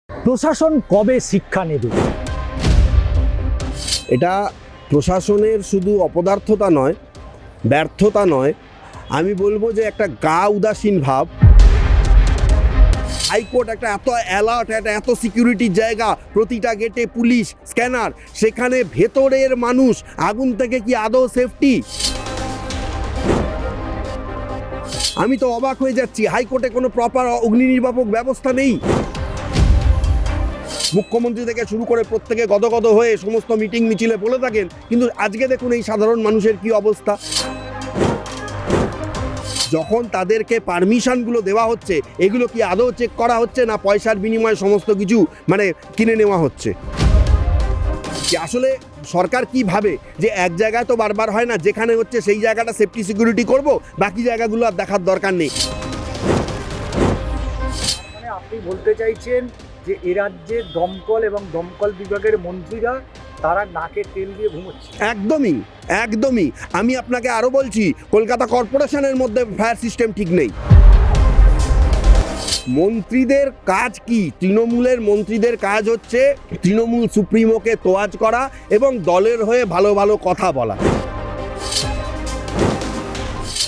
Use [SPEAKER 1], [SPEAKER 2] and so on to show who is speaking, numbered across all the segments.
[SPEAKER 1] প্রশাসন কবে শিক্ষা নেবে?
[SPEAKER 2] এটা প্রশাসনের শুধু অপদার্থতা নয়, ব্যর্থতা নয়, আমি বলবো যে একটা গা উদাসীন ভাব। হাইকোর্ট একটা এত অ্যালার্ট, একটা এত সিকিউরিটির জায়গা, প্রতিটা গেটে পুলিশ স্ক্যানার, সেখানে ভেতরের মানুষ আগুন থেকে কি আদৌ সেফটি? আমি তো অবাক হয়ে যাচ্ছি, হাইকোর্টে কোনো প্রপার অগ্নি নির্বাপক ব্যবস্থা নেই। মুখ্যমন্ত্রী থেকে শুরু করে প্রত্যেকে গদগদ হয়ে সমস্ত মিটিং মিছিলে বলে থাকেন, কিন্তু আজকে দেখুন এই সাধারণ মানুষের কি অবস্থা। যখন তাদেরকে পারমিশনগুলো দেওয়া হচ্ছে, এগুলো কি আদৌ চেক করা হচ্ছে না পয়সার বিনিময়ে সমস্ত কিছু কিনে নেওয়া হচ্ছে? আসলে সরকার কি ভাবে যে এক জায়গায় তো বারবার হয় না, যেখানে হচ্ছে সেই জায়গাটা সেফটি সিকিউরিটি করব, বাকি জায়গাগুলো আর দেখার দরকার নেই।
[SPEAKER 1] মানে আপনি বলতে চাইছেন যে এ রাজ্যে দমকল এবং দমকল বিভাগের মন্ত্রীরা তারা নাকে তেল দিয়ে ঘুমোচ্ছে?
[SPEAKER 2] একদমই একদমই। আমি আপনাকে আরো বলছি, কলকাতা কর্পোরেশনের মধ্যে ফায়ার সিস্টেম ঠিক নেই। মন্ত্রীদের কাজ কি? তৃণমূলের মন্ত্রীদের কাজ হচ্ছে তৃণমূল সুপ্রিমোকে তোয়াজ করা এবং দলের হয়ে ভালো ভালো কথা বলা।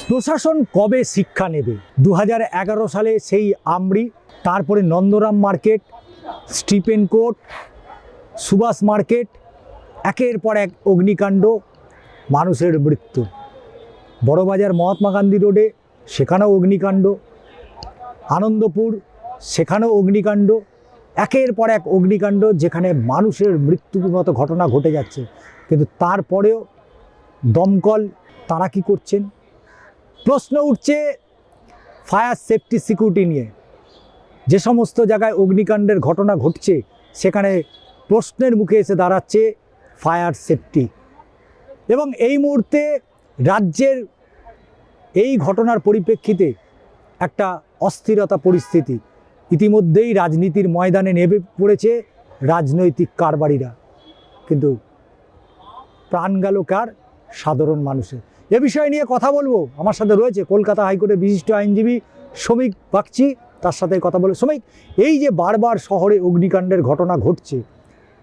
[SPEAKER 1] প্রশাসন কবে শিক্ষা নেবে? 2011 সালে সেই আমরি, তারপরে Nandaram Market, Stephen Court, Subhash Market, একের পর এক অগ্নিকাণ্ড, মানুষের মৃত্যু। বড়বাজার মহাত্মা গান্ধী রোডে সেখানেও অগ্নিকাণ্ড, আনন্দপুর সেখানেও অগ্নিকাণ্ড, একের পর এক অগ্নিকাণ্ড, যেখানে মানুষের মৃত্যুর মতো ঘটনা ঘটে যাচ্ছে। কিন্তু তারপরেও দমকল তারা কি করছেন? প্রশ্ন উঠছে ফায়ার সেফটি সিকিউরিটি নিয়ে। যে সমস্ত জায়গায় অগ্নিকাণ্ডের ঘটনা ঘটছে, সেখানে প্রশ্নের মুখে এসে দাঁড়াচ্ছে ফায়ার সেফটি। এবং এই মুহূর্তে রাজ্যের এই ঘটনার পরিপ্রেক্ষিতে একটা অস্থিরতা পরিস্থিতি। ইতিমধ্যেই রাজনীতির ময়দানে নেমে পড়েছে রাজনৈতিক কারবারিরা, কিন্তু প্রাণ গেল কার? সাধারণ মানুষের। এ বিষয় নিয়ে কথা বলবো। আমার সাথে রয়েছে কলকাতা হাইকোর্টের বিশিষ্ট আইনজীবী শ্রমিক বাগচি, তার সাথে কথা বলে। শ্রমিক, এই যে বারবার শহরে অগ্নিকাণ্ডের ঘটনা ঘটছে,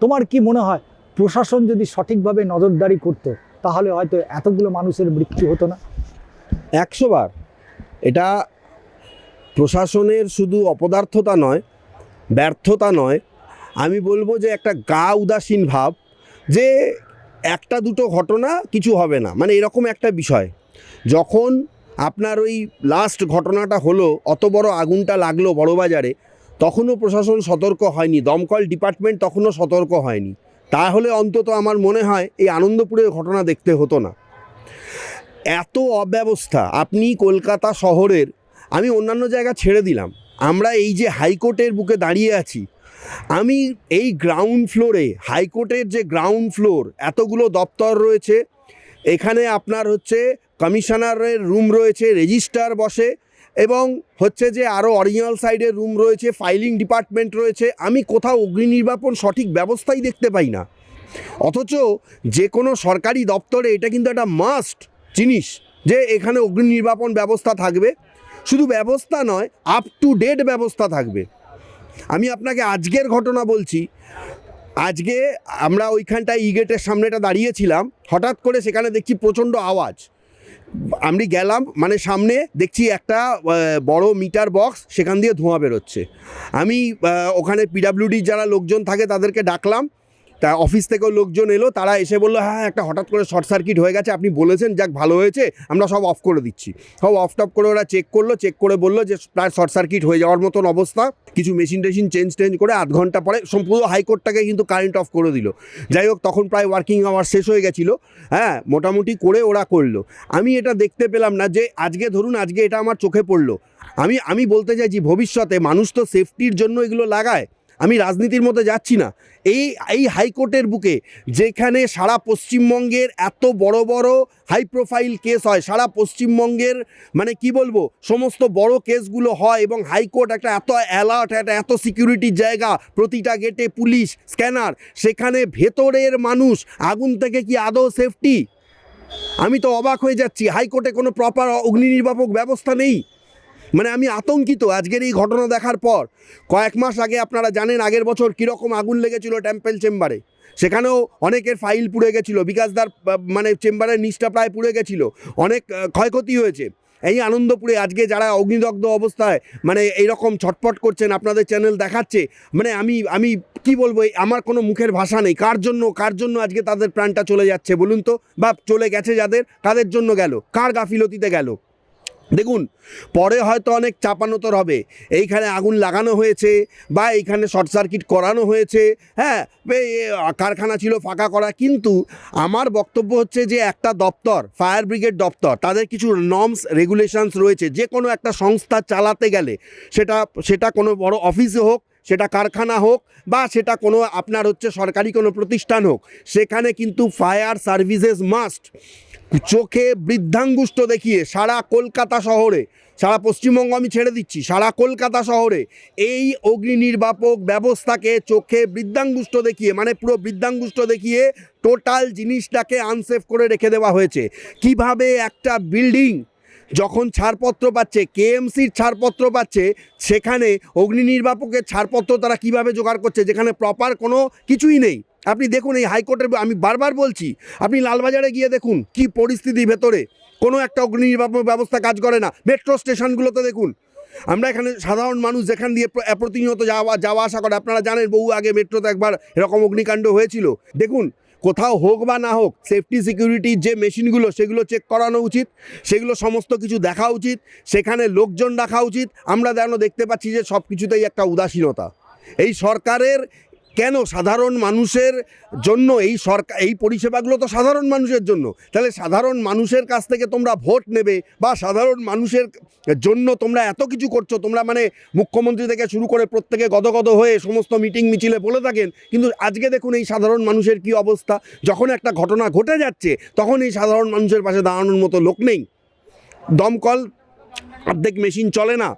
[SPEAKER 1] তোমার কি মনে হয় প্রশাসন যদি সঠিকভাবে নজরদারি করতো, তাহলে হয়তো এতগুলো মানুষের মৃত্যু হতো না?
[SPEAKER 2] 100 বার। এটা প্রশাসনের শুধু অপদার্থতা নয়, ব্যর্থতা নয়, আমি বলবো যে একটা গা উদাসীন ভাব, যে একটা দুটো ঘটনা কিছু হবে না, মানে এরকম একটা বিষয়। যখন আপনার ওই লাস্ট ঘটনাটা হলো, অত বড় আগুনটা লাগলো বড়বাজারে, তখনও প্রশাসন সতর্ক হয়নি, দমকল ডিপার্টমেন্ট তখনও সতর্ক হয়নি। তাহলে অন্তত আমার মনে হয় এই আনন্দপুরের ঘটনা দেখতে হতো না। এত অব্যবস্থা। আপনি কলকাতা শহরের, আমি অন্যান্য জায়গা ছেড়ে দিলাম, আমরা এই যে হাইকোর্টের বুকে দাঁড়িয়ে আছি, আমি এই গ্রাউন্ড ফ্লোরে, হাইকোর্টের যে গ্রাউন্ড ফ্লোর, এতগুলো দপ্তর রয়েছে, এখানে আপনার হচ্ছে কমিশনারের রুম রয়েছে, রেজিস্ট্রার বসে, এবং হচ্ছে যে আরও অরিজিনাল সাইডের রুম রয়েছে, ফাইলিং ডিপার্টমেন্ট রয়েছে। আমি কোথাও অগ্নি নির্বাপন সঠিক ব্যবস্থাই দেখতে পাই না। অথচ যে কোনো সরকারি দপ্তরে এটা কিন্তু একটা মাস্ট জিনিস যে এখানে অগ্নি নির্বাপন ব্যবস্থা থাকবে। শুধু ব্যবস্থা নয়, আপ টু ডেট ব্যবস্থা থাকবে। আমি আপনাকে আজকের ঘটনা বলছি। আজকে আমরা ওইখানটায় গেটের সামনেটা দাঁড়িয়েছিলাম, হঠাৎ করে সেখানে দেখছি প্রচণ্ড আওয়াজ। আমি গেলাম, মানে সামনে দেখছি একটা বড় মিটার বক্স, সেখান দিয়ে ধোঁয়া বেরোচ্ছে। আমি ওখানে পিডাব্লিউডির যারা লোকজন থাকে তাদেরকে ডাকলাম, তা অফিস থেকেও লোকজন এলো, তারা এসে বললো হ্যাঁ একটা হঠাৎ করে শর্ট সার্কিট হয়ে গেছে, আপনি বলেছেন, যাক ভালো হয়েছে, আমরা সব অফ করে দিচ্ছি। সব অফ টপ করে ওরা চেক করলো, চেক করে বললো যে প্রায় শর্ট সার্কিট হয়ে যাওয়ার মতন অবস্থা। কিছু মেশিন টেশিন চেঞ্জ করে আধ ঘন্টা পরে সম্পূর্ণ হাইকোর্টটাকে কিন্তু কারেন্ট অফ করে দিল। যাই হোক, তখন প্রায় ওয়ার্কিং আওয়ার শেষ হয়ে গেছিলো। হ্যাঁ, মোটামুটি করে ওরা করলো। আমি এটা দেখতে পেলাম না যে আজকে ধরুন, আজকে এটা আমার চোখে পড়লো। আমি বলতে চাইছি, ভবিষ্যতে মানুষ তো সেফটির জন্য এগুলো লাগায়। আমি রাজনীতির মধ্যে যাচ্ছি না। এই হাইকোর্টের বুকে, যেখানে সারা পশ্চিমবঙ্গের এত বড় বড় হাই প্রোফাইল কেস হয়, সারা পশ্চিমবঙ্গের মানে কি বলবো, সমস্ত বড় কেসগুলো হয়, এবং হাইকোর্ট একটা এত অ্যালার্ট, একটা এত সিকিউরিটির জায়গা, প্রতিটা গেটে পুলিশ স্ক্যানার, সেখানে ভেতরের মানুষ আগুন থেকে কি আদৌ সেফটি? আমি তো অবাক হয়ে যাচ্ছি, হাইকোর্টে কোনো প্রপার অগ্নি নির্বাপক ব্যবস্থা নেই। মানে আমি আতঙ্কিত আজকের এই ঘটনা দেখার পর। কয়েক মাস আগে আপনারা জানেন আগের বছর কীরকম আগুন লেগেছিল টেম্পল চেম্বারে, সেখানেও অনেকের ফাইল পুড়ে গেছিলো, বিকাশদার মানে চেম্বারের নিচটা প্রায় পুড়ে গেছিলো, অনেক ক্ষয়ক্ষতি হয়েছে। এই আনন্দপুরে আজকে যারা অগ্নিদগ্ধ অবস্থায় মানে এইরকম ছটফট করছেন, আপনাদের চ্যানেল দেখাচ্ছে, মানে আমি কি বলবো, আমার কোনো মুখের ভাষা নেই। কার জন্য আজকে তাদের প্রাণটা চলে যাচ্ছে বলুন তো, বা চলে গেছে যাদের, কাদের জন্য গেল, কার গাফিলতিতে গেল? দেখুন, পরে হয়তো অনেক চাপানোতর হবে, এইখানে আগুন লাগানো হয়েছে বা এইখানে শর্ট সার্কিট করানো হয়েছে, হ্যাঁ কারখানা ছিল ফাঁকা করা, কিন্তু আমার বক্তব্য হচ্ছে যে একটা দপ্তর, ফায়ার ব্রিগেড দপ্তর, তাদের কিছু নর্মস রেগুলেশনস রয়েছে। যে কোনো একটা সংস্থা চালাতে গেলে, সেটা কোনো বড় অফিসে হোক, সেটা কারখানা হোক, বা সেটা কোনো আপনার হচ্ছে সরকারি কোনো প্রতিষ্ঠান হোক, সেখানে কিন্তু ফায়ার সার্ভিসেস মাস্ট। চোখে বৃদ্ধাঙ্গুষ্ঠ দেখিয়ে সারা কলকাতা শহরে, সারা পশ্চিমবঙ্গ আমি ছেড়ে দিচ্ছি, সারা কলকাতা শহরে এই অগ্নি নির্বাপক ব্যবস্থাকে চোখে বৃদ্ধাঙ্গুষ্ঠ দেখিয়ে, মানে পুরো বৃদ্ধাঙ্গুষ্ঠ দেখিয়ে টোটাল জিনিসটাকে আনসেফ করে রেখে দেওয়া হয়েছে। কিভাবে একটা বিল্ডিং যখন ছাড়পত্র পাচ্ছে, কেএমসির ছাড়পত্র পাচ্ছে, সেখানে অগ্নি নির্বাপকের ছাড়পত্র তারা কিভাবে জোগাড় করছে, যেখানে প্রপার কোনো কিছুই নেই। আপনি দেখুন এই হাইকোর্টের, আমি বারবার বলছি, আপনি লালবাজারে গিয়ে দেখুন কি পরিস্থিতি, ভেতরে কোনো একটা অগ্নি নির্বাপক ব্যবস্থা কাজ করে না। মেট্রো স্টেশনগুলোতে দেখুন, আমরা এখানে সাধারণ মানুষ যেখান দিয়ে প্রতিনিয়ত যাওয়া আসা করে, আপনারা জানেন বহু আগে মেট্রোতে একবার এরকম অগ্নিকাণ্ড হয়েছিল। দেখুন, কোথাও হোক বা না হোক, সেফটি সিকিউরিটির যে মেশিনগুলো সেগুলো চেক করানো উচিত, সেগুলো সমস্ত কিছু দেখা উচিত, সেখানে লোকজন রাখা উচিত। আমরা দেখতে পাচ্ছি যে সব কিছুতেই একটা উদাসীনতা এই সরকারের। কেন সাধারণ মানুষের জন্য এই পরিষেবাগুলো তো সাধারণ মানুষের জন্য, তাহলে সাধারণ মানুষের কাছ থেকে তোমরা ভোট নেবে বা সাধারণ মানুষের জন্য তোমরা এত কিছু করছো, তোমরা মানে মুখ্যমন্ত্রী থেকে শুরু করে প্রত্যেকে গদগদ হয়ে সমস্ত মিটিং মিছিলে বলে থাকেন, কিন্তু আজকে দেখুন এই সাধারণ মানুষের কি অবস্থা। যখন একটা ঘটনা ঘটে যাচ্ছে তখন এই সাধারণ মানুষের পাশে দাঁড়ানোর মতো লোক নেই। দমকল অর্ধেক মেশিন চলে না,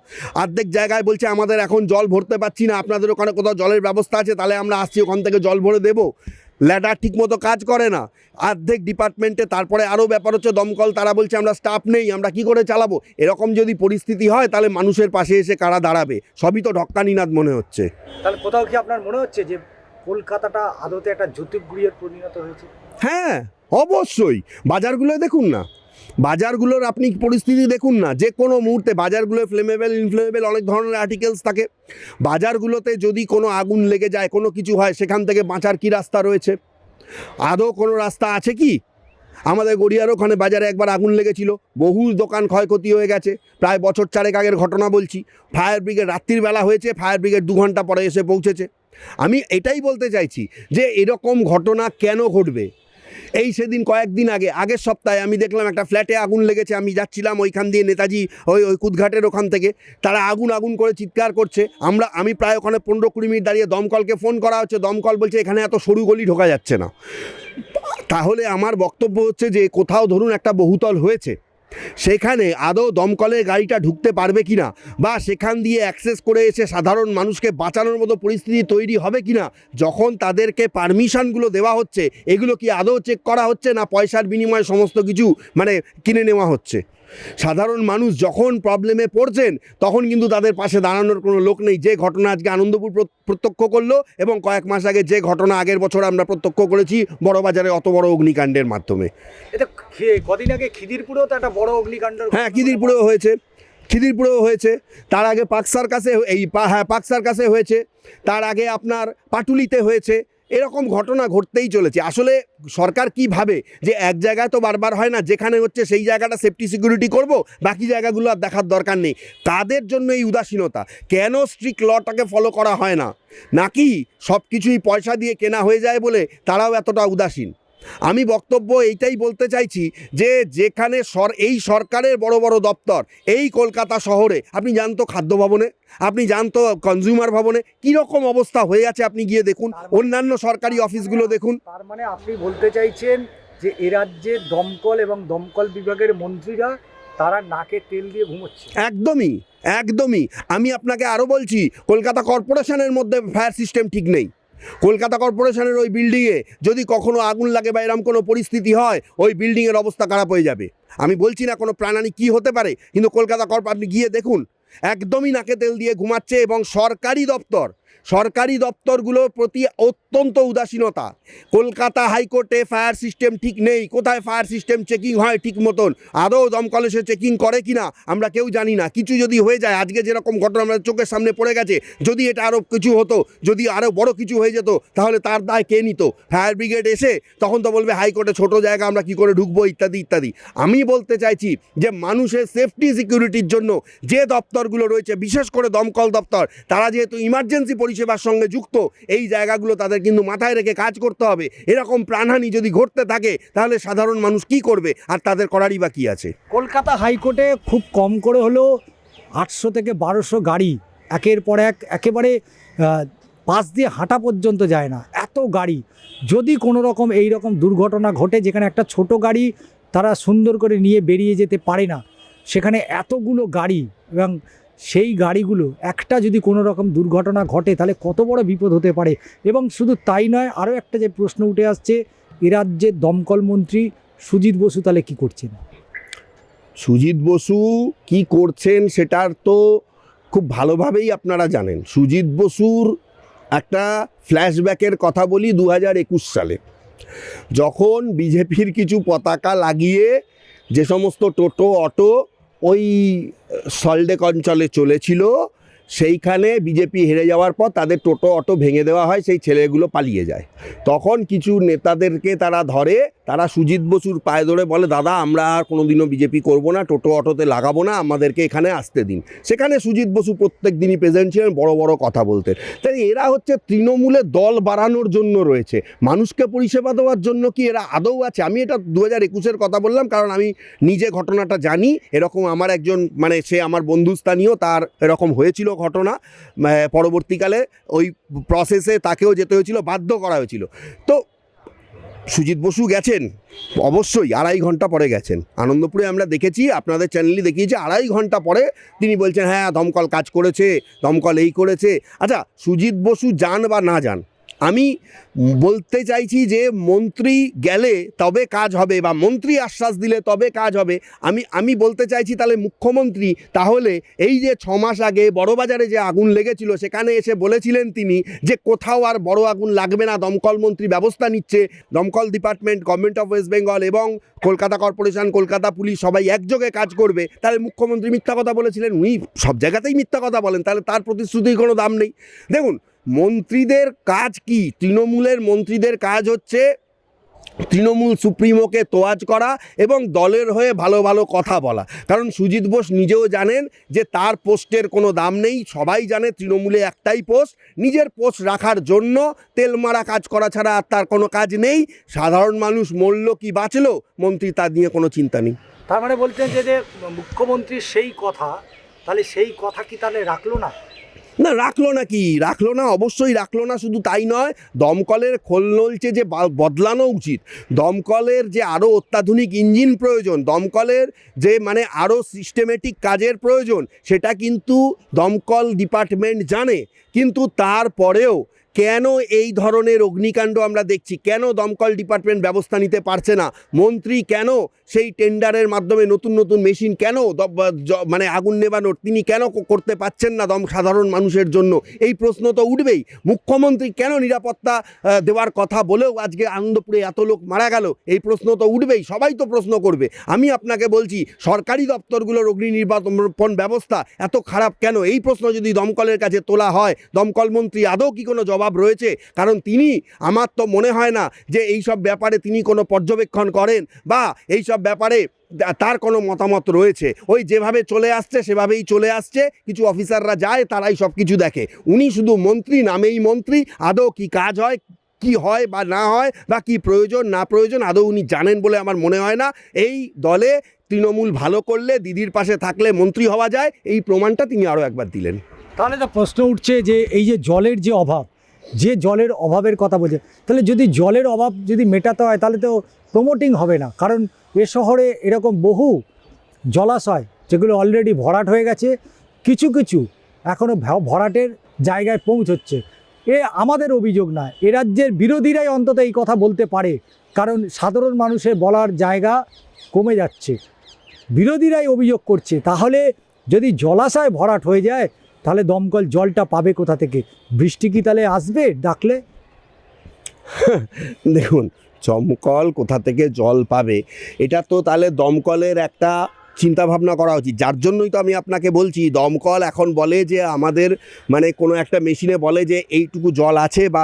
[SPEAKER 2] অর্ধেক জায়গায় বলছে আমাদের এখন জল ভরতে পারছি না, আপনাদের ওখানে কোথাও জলের ব্যবস্থা আছে তাহলে আমরা আসছি ওখান থেকে জল ভরে দেবো। ল্যাডার ঠিকমতো কাজ করে না অর্ধেক ডিপার্টমেন্টে। তারপরে আরও ব্যাপার হচ্ছে দমকল, তারা বলছে আমরা স্টাফ নেই, আমরা কি করে চালাবো। এরকম যদি পরিস্থিতি হয় তাহলে মানুষের পাশে এসে কারা দাঁড়াবে? সবই তো ঢক্কানিনাদ মনে হচ্ছে।
[SPEAKER 1] তাহলে কোথাও কি আপনার মনে হচ্ছে যে কলকাতাটা আদতে একটা জ্যোতির্গৃহে পরিণত হয়েছে?
[SPEAKER 2] হ্যাঁ অবশ্যই, বাজারগুলো দেখুন না, বাজারগুলোর আপনি পরিস্থিতি দেখুন না, যে কোনো মুহূর্তে বাজারগুলো ফ্লেমেবল ইনফ্লেমেবল অনেক ধরনের আর্টিকেলস থাকে। বাজারগুলোতে যদি কোনো আগুন লেগে যায়, কোনো কিছু হয়, সেখান থেকে বাঁচার কি রাস্তা রয়েছে? আদৌ কোনো রাস্তা আছে কি? আমাদের গড়িয়ার ওখানে বাজারে একবার আগুন লেগেছিল, বহু দোকান ক্ষয়ক্ষতি হয়ে গেছে, প্রায় বছর চারেক আগের ঘটনা বলছি। ফায়ার ব্রিগেড রাত্রির বেলা হয়েছে, ফায়ার ব্রিগেড 2 ঘন্টা পরে এসে পৌঁছেছে। আমি এটাই বলতে চাইছি যে এরকম ঘটনা কেন ঘটবে। সেদিন কয়েকদিন আগের সপ্তাহে আমি দেখলাম একটা ফ্ল্যাটে আগুন লেগেছে, আমি যাচ্ছিলাম ওইখান দিয়ে নেতাজি ওই কুদঘাটের ওখান থেকে, তারা আগুন করে চিৎকার করছে। আমি প্রায় ওখানে 15-20 মিনিট দাঁড়িয়ে দমকলকে ফোন করা হচ্ছে, দমকল বলছে এখানে এত সরু গলি ঢোকা যাচ্ছে না। তাহলে আমার বক্তব্য হচ্ছে যে কোথাও ধরুন একটা বহুতল হয়েছে, সেখানে আদৌ দমকলের গাড়িটা ঢুকতে পারবে কিনা, বা সেখান দিয়ে অ্যাক্সেস করে এসে সাধারণ মানুষকে বাঁচানোর মতো পরিস্থিতি তৈরি হবে কিনা। যখন তাদেরকে পারমিশনগুলো দেওয়া হচ্ছে, এগুলো কি আদৌ চেক করা হচ্ছে, না পয়সার বিনিময়ে সমস্ত কিছু মানে কিনে নেওয়া হচ্ছে? সাধারণ মানুষ যখন প্রবলেমে পড়ছেন তখন কিন্তু তাদের পাশে দাঁড়ানোর কোনো লোক নেই। যে ঘটনা আজকে আনন্দপুর প্রত্যক্ষ করলো, এবং কয়েক মাস আগে যে ঘটনা আগের বছর আমরা প্রত্যক্ষ করেছি বড়বাজারে অত বড় অগ্নিকাণ্ডের মাধ্যমে।
[SPEAKER 1] এটা কদিন আগে খিদিরপুরেও তো একটা বড় অগ্নিকাণ্ড,
[SPEAKER 2] হ্যাঁ খিদিরপুরেও হয়েছে, তার আগে পাকসার কাছে হয়েছে, তার আগে আপনার পাটুলিতে হয়েছে। এরকম ঘটনা ঘটতেই চলেছে। আসলে সরকার কি ভাবে যে এক জায়গায় তো বারবার হয় না, যেখানে হচ্ছে সেই জায়গাটা সেফটি সিকিউরিটি করব, বাকি জায়গাগুলো আর দেখার দরকার নেই। তাদের জন্য এই উদাসীনতা। কেন স্ট্রিক্ট লটাকে ফলো করা হয় না, নাকি সব কিছুই পয়সা দিয়ে কেনা হয়ে যায় বলে তারাও এতটা উদাসীন? আমি বক্তব্য এইটাই বলতে চাইছি যে যেখানে এই সরকারের বড় বড় দপ্তর এই কলকাতা শহরে, আপনি জানতো খাদ্য ভবনে, আপনি জানতো কনজিউমার ভবনে কীরকম অবস্থা হয়ে আছে, আপনি গিয়ে দেখুন, অন্যান্য সরকারি অফিসগুলো দেখুন।
[SPEAKER 1] তার মানে আপনি বলতে চাইছেন যে এ রাজ্যের দমকল এবং দমকল বিভাগের মন্ত্রীরা তারা নাকে তেল দিয়ে ঘুমোচ্ছে?
[SPEAKER 2] একদমই। আমি আপনাকে আরও বলছি, কলকাতা কর্পোরেশনের মধ্যে ফায়ার সিস্টেম ঠিক নেই। কলকাতা কর্পোরেশনের ওই বিল্ডিংয়ে যদি কখনো আগুন লাগে বা এরকম কোনো পরিস্থিতি হয়, ওই বিল্ডিংয়ের অবস্থা খারাপ হয়ে যাবে। আমি বলছি না কোনো প্রাণহানি কী হতে পারে, কিন্তু কলকাতা আপনি গিয়ে দেখুন, একদমই নাকে তেল দিয়ে ঘুমাচ্ছে এবং সরকারি দপ্তরগুলোর প্রতি অত্যন্ত উদাসীনতা। কলকাতা হাইকোর্টে ফায়ার সিস্টেম ঠিক নেই, কোথায় ফায়ার সিস্টেম চেকিং হয় ঠিক মতন, আদৌ দমকলে সে চেকিং করে কি না আমরা কেউ জানি না। কিছু যদি হয়ে যায়, আজকে যেরকম ঘটনা আমাদের চোখের সামনে পড়ে গেছে, যদি এটা আরও কিছু হতো, যদি আরও বড় কিছু হয়ে যেত, তাহলে তার দায় কে নিত? ফায়ার ব্রিগেড এসে তখন তো বলবে হাইকোর্টে ছোট জায়গা, আমরা কি করে ঢুকবো, ইত্যাদি ইত্যাদি। আমি বলতে চাইছি যে মানুষের সেফটি সিকিউরিটির জন্য যে দপ্তরগুলো রয়েছে, বিশেষ করে দমকল দপ্তর, তারা যেহেতু ইমার্জেন্সি পরিষেবার সঙ্গে যুক্ত, এই জায়গাগুলো তাদের কিন্তু মাথায় রেখে কাজ করতে হবে। এরকম প্রাণহানি যদি ঘটতে থাকে তাহলে সাধারণ মানুষ কি করবে, আর তাদের করারই বা কী আছে?
[SPEAKER 1] কলকাতা হাইকোর্টে খুব কম করে হলেও 800 থেকে 1200 গাড়ি একের পর এক একেবারে পাশ দিয়ে হাঁটা পর্যন্ত যায় না, এত গাড়ি। যদি কোনো রকম এই রকম দুর্ঘটনা ঘটে যেখানে একটা ছোট গাড়ি তারা সুন্দর করে নিয়ে বেরিয়ে যেতে পারে না, সেখানে এতগুলো গাড়ি, এবং সেই গাড়িগুলো একটা যদি কোনো রকম দুর্ঘটনা ঘটে তাহলে কত বড় বিপদ হতে পারে। এবং শুধু তাই নয়, আরও একটা যে প্রশ্ন উঠে আসছে, এ রাজ্যের দমকল মন্ত্রী সুজিত বসু তাহলে কী করছেন?
[SPEAKER 2] সুজিত বসু কি করছেন সেটার তো খুব ভালোভাবেই আপনারা জানেন। সুজিত বসুর একটা ফ্ল্যাশব্যাকের কথা বলি। 2021 সালে যখন বিজেপির কিছু পতাকা লাগিয়ে যে সমস্ত টোটো অটো ওই সল্টলেক অঞ্চলে চলেছিল, সেইখানে বিজেপি হেরে যাওয়ার পর তাদের টোটো অটো ভেঙে দেওয়া হয়, সেই ছেলেগুলো পালিয়ে যায়। তখন কিছু নেতাদেরকে তারা ধরে, তারা সুজিত বসুর পায়ে ধরে বলে, দাদা আমরা আর কোনোদিনও বিজেপি করব না, টোটো অটোতে লাগাবো না, আমাদেরকে এখানে আসতে দিন। সেখানে সুজিত বসু প্রত্যেক দিনই প্রেজেন্ট ছিলেন, বড় বড় কথা বলতেন। তাই এরা হচ্ছে তৃণমূলে দল বাড়ানোর জন্য রয়েছে, মানুষকে পরিষেবা দেওয়ার জন্য কি এরা আদৌ আছে? আমি এটা 2021-এর কথা বললাম কারণ আমি নিজে ঘটনাটা জানি। এরকম আমার একজন মানে সে আমার বন্ধুস্থানীয়, তার এরকম হয়েছিল ঘটনা। পরবর্তীকালে ওই প্রসেসে তাকেও যেতে হয়েছিল, বাধ্য করা হয়েছিল। তো সুজিত বসু গেছেন অবশ্যই 2.5 ঘন্টা পরে গেছেন। আনন্দপুরে আমরা দেখেছি, আপনাদের চ্যানেলই দেখিয়েছে, 2.5 ঘন্টা পরে তিনি বলছেন হ্যাঁ দমকল কাজ করেছে, দমকল এই করেছে। আচ্ছা, সুজিত বসু যান বা না যান, আমি বলতে চাইছি যে মন্ত্রী গেলে তবে কাজ হবে, বা মন্ত্রী আশ্বাস দিলে তবে কাজ হবে। আমি বলতে চাইছি তাহলে মুখ্যমন্ত্রী তাহলে এই যে 6 মাস আগে বড়বাজারে যে আগুন লেগেছিল সেখানে এসে বলেছিলেন তিনি যে কোথাও আর বড় আগুন লাগবে না, দমকল মন্ত্রী ব্যবস্থা নিচ্ছে, দমকল department, government of West Bengal এবং কলকাতা কর্পোরেশন, কলকাতা পুলিশ সবাই একযোগে কাজ করবে। তাহলে মুখ্যমন্ত্রী মিথ্যা কথা বলেছিলেন? উনি সব জায়গাতেই মিথ্যা কথা বলেন, তাহলে তার প্রতিশ্রুতির কোনো দাম নেই। দেখুন, মন্ত্রীদের কাজ কি? তৃণমূলের মন্ত্রীদের কাজ হচ্ছে তৃণমূল সুপ্রিমোকে তোয়াজ করা এবং দলের হয়ে ভালো ভালো কথা বলা। কারণ সুজিত বোস নিজেও জানেন যে তার পোস্টের কোনো দাম নেই। সবাই জানে তৃণমূলে একটাই পোস্ট, নিজের পোস্ট রাখার জন্য তেলমারা কাজ করা ছাড়া আর তার কোনো কাজ নেই। সাধারণ মানুষ মরল কি বাঁচলো, মন্ত্রী তার নিয়ে কোনো চিন্তা নেই।
[SPEAKER 1] তার মানে বলছেন যে মুখ্যমন্ত্রীর সেই কথা, তাহলে সেই কথা কি তাহলে রাখলো না?
[SPEAKER 2] না, রাখলো না কি? রাখলো না, অবশ্যই রাখলো না। শুধু তাই নয়, দমকলের খোল নলচে যে বদলানো উচিত, দমকলের যে আরও অত্যাধুনিক ইঞ্জিন প্রয়োজন, দমকলের যে মানে আরও সিস্টেমেটিক কাজের প্রয়োজন, সেটা কিন্তু দমকল ডিপার্টমেন্ট জানে। কিন্তু তারপরেও কেন এই ধরনের অগ্নিকাণ্ড আমরা দেখছি? কেন দমকল ডিপার্টমেন্ট ব্যবস্থা নিতে পারছে না? মন্ত্রী কেন সেই টেন্ডারের মাধ্যমে নতুন নতুন মেশিন কেন মানে আগুন নেভানোর তিনি কেন করতে পারছেন না সাধারণ মানুষের জন্য? এই প্রশ্ন তো উঠবেই। মুখ্যমন্ত্রী কেন নিরাপত্তা দেওয়ার কথা বলেও আজকে আনন্দপুরে এত লোক মারা গেল? এই প্রশ্ন তো উঠবেই, সবাই তো প্রশ্ন করবে। আমি আপনাকে বলছি, সরকারি দপ্তরগুলোর অগ্নি নির্বাপন ব্যবস্থা এত খারাপ কেন? এই প্রশ্ন যদি দমকলের কাছে তোলা হয়, দমকল মন্ত্রী আদৌ কি কোনো জবাব রয়েছে? কারণ তিনি, আমার তো মনে হয় না যে এই সব ব্যাপারে তিনি কোনো পর্যবেক্ষণ করেন বা এই সব ব্যাপারে তার কোনো মতামত রয়েছে। ওই যেভাবে চলে আসছে সেভাবেই চলে আসছে, কিছু অফিসাররা যায়, তারাই সব কিছু দেখে। উনি শুধু মন্ত্রী, নামেই মন্ত্রী। আদৌ কি কাজ হয়, কি হয় বা না হয়, বা কি প্রয়োজন না প্রয়োজন আদৌ উনি জানেন বলে আমার মনে হয় না। এই দলে তৃণমূল ভালো করলে, দিদির পাশে থাকলে মন্ত্রী হওয়া যায়, এই প্রমাণটা তিনি আরও একবার দিলেন।
[SPEAKER 1] তাহলে তো প্রশ্ন উঠছে যে এই যে জলের যে অভাব, যে জলের অভাবের কথা বলছে, তাহলে যদি জলের অভাব যদি মেটাতে হয় তাহলে তো প্রমোটিং হবে না। কারণ এ শহরে এরকম বহু জলাশয় যেগুলো অলরেডি ভরাট হয়ে গেছে, কিছু কিছু এখনও ভরাটের জায়গায় পৌঁছচ্ছে। এ আমাদের অভিযোগ না, এ রাজ্যের বিরোধীরাই অন্তত এই কথা বলতে পারে, কারণ সাধারণ মানুষের বলার জায়গা কমে যাচ্ছে। বিরোধীরাই অভিযোগ করছে, তাহলে যদি জলাশয় ভরাট হয়ে যায় তাহলে দমকল জলটা পাবে কোথা থেকে? বৃষ্টি কি তাহলে আসবে ডাকলে?
[SPEAKER 2] দেখুন, দমকল কোথা থেকে জল পাবে এটা তো তাহলে দমকলের একটা চিন্তা ভাবনা করা উচিত। যার জন্যই তো আমি আপনাকে বলছি, দমকল এখন বলে যে আমাদের মানে কোনো একটা মেশিনে বলে যে এইটুকু জল আছে বা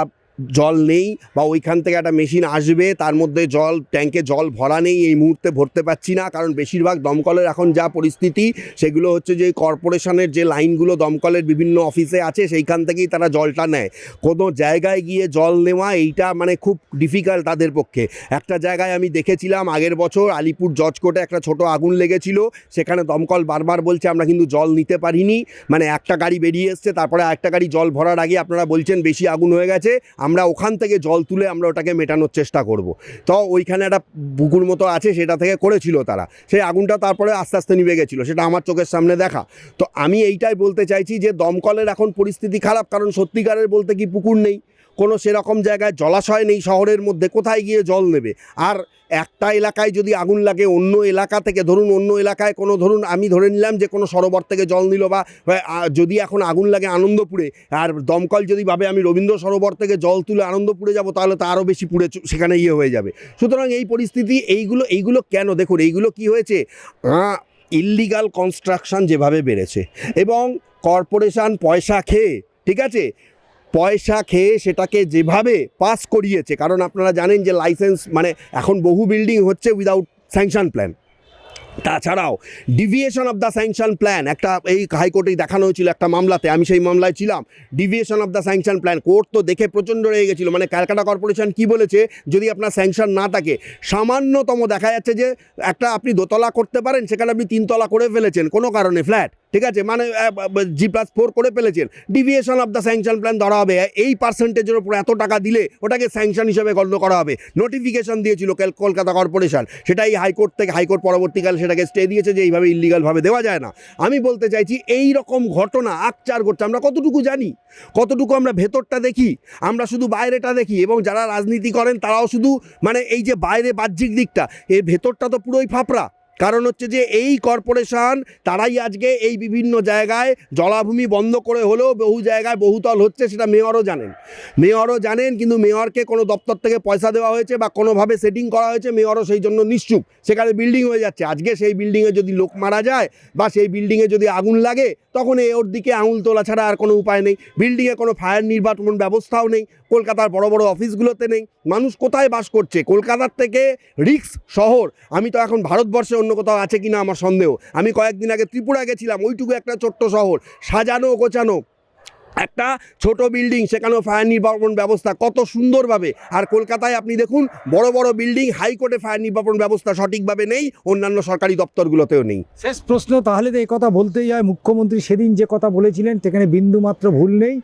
[SPEAKER 2] জল নেই, বা ওইখান থেকে একটা মেশিন আসবে, তার মধ্যে জল ট্যাঙ্কে জল ভরা নেই, এই মুহূর্তে ভরতে পারছি না। কারণ বেশিরভাগ দমকলের এখন যা পরিস্থিতি সেগুলো হচ্ছে যে কর্পোরেশনের যে লাইনগুলো দমকলের বিভিন্ন অফিসে আছে সেইখান থেকেই তারা জলটা নেয়। কোনো জায়গায় গিয়ে জল নেওয়া এইটা মানে খুব ডিফিকাল্ট তাদের পক্ষে। একটা জায়গায় আমি দেখেছিলাম আগের বছর আলিপুর জজকোর্টে একটা ছোট আগুন লেগেছিল, সেখানে দমকল বারবার বলছে আমরা কিন্তু জল নিতে পারিনি, মানে একটা গাড়ি বেরিয়ে এসছে, তারপরে একটা গাড়ি জল ভরার আগে আপনারা বলছেন বেশি আগুন হয়ে গেছে, আমরা ওখান থেকে জল তুলে আমরা ওটাকে মেটানোর চেষ্টা করব। তো ওইখানে একটা পুকুর মতো আছে, সেটা থেকে করেছিল তারা, সেই আগুনটা তারপরে আস্তে আস্তে নিভে গেছিলো, সেটা আমার চোখের সামনে দেখা। তো আমি এইটাই বলতে চাইছি যে দমকলের এখন পরিস্থিতি খারাপ, কারণ সত্যিকারের বলতে কি পুকুর নেই, কোনো সেরকম জায়গায় জলাশয় নেই শহরের মধ্যে, কোথায় গিয়ে জল নেবে? আর একটা এলাকায় যদি আগুন লাগে, অন্য এলাকা থেকে ধরুন অন্য এলাকায় কোনো ধরুন আমি ধরে নিলাম যে কোনো সরোবর থেকে জল নিল, বা যদি এখন আগুন লাগে আনন্দপুরে, আর দমকল যদি ভাবে আমি রবীন্দ্র সরোবর থেকে জল তুলে আনন্দপুরে যাব, তাহলে তো আরও বেশি পুড়ে সেখানে হয়ে যাবে। সুতরাং এই পরিস্থিতি এইগুলো কেন? দেখুন এইগুলো কি হয়েছে, ইল্লিগাল কনস্ট্রাকশন যেভাবে বেড়েছে এবং কর্পোরেশন পয়সা খেয়ে, ঠিক আছে, পয়সা খেয়ে সেটাকে যেভাবে পাস করিয়েছে, কারণ আপনারা জানেন যে লাইসেন্স মানে এখন বহু বিল্ডিং হচ্ছে উইদাউট স্যাংশন প্ল্যান। তাছাড়াও deviation of the sanction plan একটা এই হাইকোর্টেই দেখানো হয়েছিল একটা মামলাতে, আমি সেই মামলায় ছিলাম। Deviation of the sanction plan, court তো দেখে প্রচণ্ড রেগে গেছিলো। মানে ক্যালকাটা কর্পোরেশন কি বলেছে, যদি আপনার স্যাংশন না থাকে, সামান্যতম দেখা যাচ্ছে যে একটা আপনি দোতলা করতে পারেন, সেখানে আপনি 3 তলা করে ফেলেছেন কোনো কারণে ফ্ল্যাট, ঠিক আছে, মানে G+4 করে ফেলেছেন, deviation of the sanction plan ধরা হবে, এই পার্সেন্টেজের উপর এত টাকা দিলে ওটাকে স্যাংশন হিসেবে গণ্য করা হবে। নোটিফিকেশন দিয়েছিল কলকাতা কর্পোরেশন, সেটাই হাইকোর্ট পরবর্তীকালে সেটাকে স্টে দিয়েছে যে এইভাবে ইল্লিগালভাবে দেওয়া যায় না। আমি বলতে চাইছি এই রকম ঘটনা আকচার ঘটছে, আমরা কতটুকু জানি, কতটুকু আমরা ভেতরটা দেখি? আমরা শুধু বাইরেটা দেখি, এবং যারা রাজনীতি করেন তারাও শুধু মানে এই যে বাইরে বাহ্যিক দিকটা, এর ভেতরটা তো পুরোই ফাপড়া। কারণ হচ্ছে যে এই কর্পোরেশন তারাই আজকে এই বিভিন্ন জায়গায় জলাভূমি বন্ধ করে হলেও বহু জায়গায় বহুতল হচ্ছে, সেটা মেয়রও জানেন, কিন্তু মেয়রকে কোনো দপ্তর থেকে পয়সা দেওয়া হয়েছে বা কোনোভাবে সেটিং করা হয়েছে, মেয়রও সেই জন্য নিশ্চুপ, সেখানে বিল্ডিং হয়ে যাচ্ছে। আজকে সেই বিল্ডিংয়ে যদি লোক মারা যায় বা সেই বিল্ডিংয়ে যদি আগুন লাগে, তখন ওর দিকে আঙুল তোলা ছাড়া আর কোনো উপায় নেই। বিল্ডিংয়ে কোনো ফায়ার নির্বাপন ব্যবস্থাও নেই, কলকাতার বড় বড় অফিসগুলোতে নেই। মানুষ কোথায় বাস করছে? কলকাতার থেকে রিস্ক শহর, আমি তো এখন ভারতবর্ষে অন্য কোথাও আছে কিনা আমার সন্দেহ। আমি কয়েকদিন আগে ত্রিপুরা গেছিলাম, ওইটুকু একটা ছোট্ট শহর, সাজানো গোছানো একটা ছোট বিল্ডিং, সেখানেও ফায়ার নির্বাপন ব্যবস্থা কত সুন্দরভাবে। আর কলকাতায় আপনি দেখুন বড় বড় বিল্ডিং, হাইকোর্টে ফায়ার নির্বাপন ব্যবস্থা সঠিকভাবে নেই, অন্যান্য সরকারি দপ্তরগুলোতেও নেই।
[SPEAKER 1] শেষ প্রশ্ন তাহলে তো এই কথা বলতেই হয়, মুখ্যমন্ত্রী সেদিন যে কথা বলেছিলেন সেখানে বিন্দুমাত্র ভুল নেই।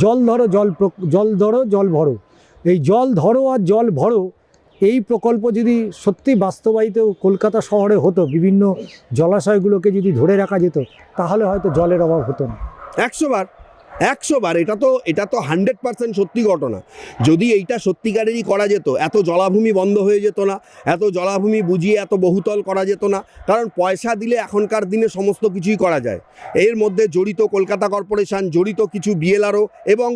[SPEAKER 1] জল ধরো জল ভরো, এই জল ধরো আর জল ভরো এই প্রকল্প যদি সত্যি বাস্তবায়িত কলকাতা শহরে হতো, বিভিন্ন জলাশয়গুলোকে যদি ধরে রাখা যেত, তাহলে হয়তো জলের অভাব হতো না।
[SPEAKER 2] 100 বার এটা তো 100% সত্যি ঘটনা। যদি এইটা সত্যিকারেরই করা যেত, এত জলাভূমি বন্ধ হয়ে যেত না, এত জলাভূমি বুঝিয়ে এত বহুতল করা যেত না। কারণ পয়সা দিলে এখনকার দিনে সমস্ত কিছুই করা যায়। এর মধ্যে জড়িত কলকাতা কর্পোরেশন, জড়িত কিছু বিএলআরও এবং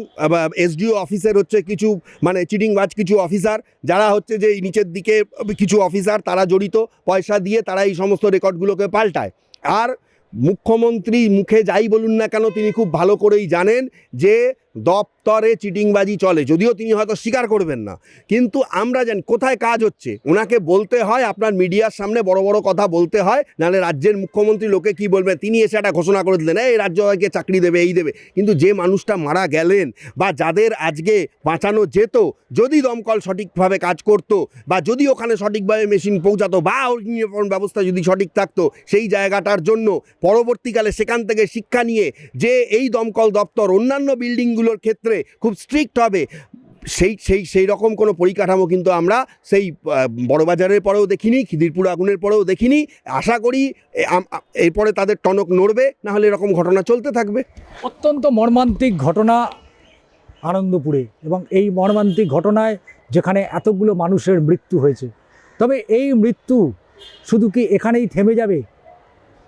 [SPEAKER 2] এসডিও অফিসের হচ্ছে কিছু মানে চিটিংবাজ কিছু অফিসার, যারা হচ্ছে যে নিচের দিকে কিছু অফিসার, তারা জড়িত, পয়সা দিয়ে তারা এই সমস্ত রেকর্ডগুলোকে পাল্টায়। আর মুখ্যমন্ত্রী মুখে যাই বলুন না কেন, তিনি খুব ভালো করেই জানেন যে দপ্তরে চিটিংবাজি চলে, যদিও তিনি হয়তো স্বীকার করবেন না, কিন্তু আমরা জানি কোথায় কাজ হচ্ছে। ওনাকে বলতে হয়, আপনার মিডিয়ার সামনে বড় বড় কথা বলতে হয়, নাহলে রাজ্যের মুখ্যমন্ত্রী লোকে কি বলবেন, তিনি এসে একটা ঘোষণা করে দিলেন এই রাজ্যকে চাকরি দেবে, এই দেবে, কিন্তু যে মানুষটা মারা গেলেন বা যাদের আজকে বাঁচানো যেত, যদি দমকল সঠিকভাবে কাজ করত, বা যদি ওখানে সঠিকভাবে মেশিন পৌঁছাতো, বা নিরাপত্তা ব্যবস্থা যদি সঠিক থাকতো, সেই জায়গাটার জন্য পরবর্তীকালে সেখান থেকে শিক্ষা নিয়ে যে এই দমকল দপ্তর অন্যান্য বিল্ডিংগুলোর ক্ষেত্রে খুব স্ট্রিক্ট হবে, সেই রকম কোনো পরিকাঠামো কিন্তু আমরা সেই বড়বাজারের পরেও দেখিনি, খিদিরপুর আগুনের পরেও দেখিনি। আশা করি এরপরে তাদের টনক নড়বে, না হলে এরকম ঘটনা চলতে থাকবে।
[SPEAKER 1] অত্যন্ত মর্মান্তিক ঘটনা আনন্দপুরে, এবং এই মর্মান্তিক ঘটনায় যেখানে এতগুলো মানুষের মৃত্যু হয়েছে। তবে এই মৃত্যু শুধু কি এখানেই থেমে যাবে?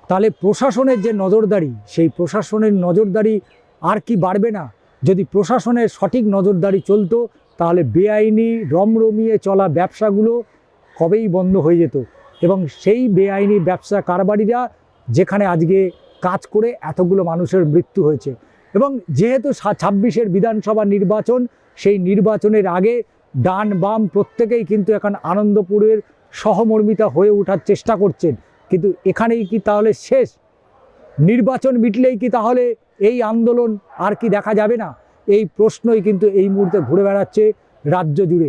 [SPEAKER 1] তাহলে প্রশাসনের যে নজরদারি, সেই প্রশাসনের নজরদারি আর কি বাড়বে না? যদি প্রশাসনের সঠিক নজরদারি চলতো তাহলে বেআইনি রমরমিয়ে চলা ব্যবসাগুলো কবেই বন্ধ হয়ে যেত, এবং সেই বেআইনি ব্যবসা কারবারিরা যেখানে আজকে কাজ করে এতগুলো মানুষের মৃত্যু হয়েছে। এবং যেহেতু 26-এর বিধানসভা নির্বাচন, সেই নির্বাচনের আগে ডান বাম প্রত্যেকেই কিন্তু এখন আনন্দপুরের সহমর্মিতা হয়ে ওঠার চেষ্টা করছেন, কিন্তু এখানেই কি তাহলে শেষ? নির্বাচন মিটলেই কি তাহলে এই আন্দোলন আর কি দেখা যাবে না? এই প্রশ্নই কিন্তু এই মুহূর্তে ঘুরে বেড়াচ্ছে রাজ্য জুড়ে।